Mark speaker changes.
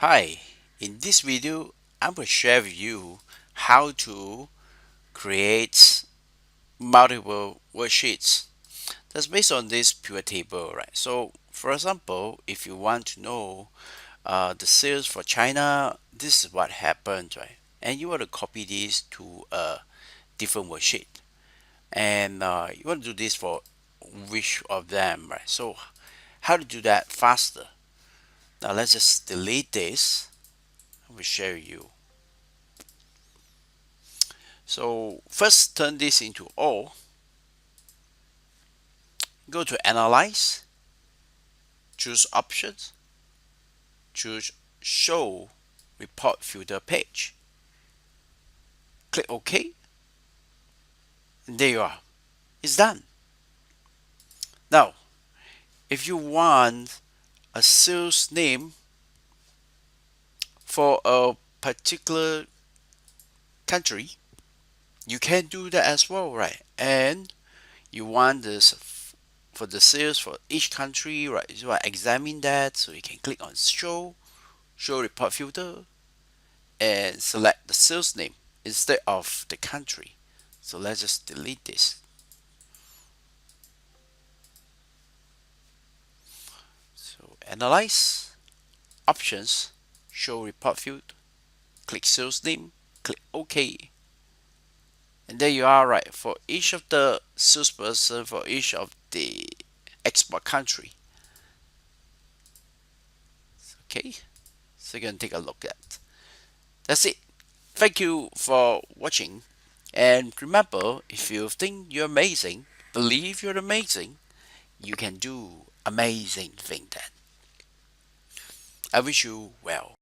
Speaker 1: Hi, in this video, I'm going to share with you how to create multiple worksheets. That's based on this pivot table, right? So, for example, if you want to know the sales for China, this is what happened, right? And you want to copy this to a different worksheet, and you want to do this for which of them, right? So, how to do that faster? Now, let's just delete this. I will share you. So first turn this into all. Go to analyze, choose options, choose show report filter page. Click OK, and there you are. It's done. Now, if you want a sales name for a particular country, you can do that as well, right? And you want this for the sales for each country, right? So I examine that, so you can click on show report filter, and select the sales name instead of the country. So let's just delete this. So analyze, options, show report field, click sales name, click OK. And there you are, right? For each of the salesperson, for each of the export country. Okay, so you can take a look at. That's it. Thank you for watching. And remember, if you think you're amazing, believe you're amazing, you can do amazing thing then. I wish you well.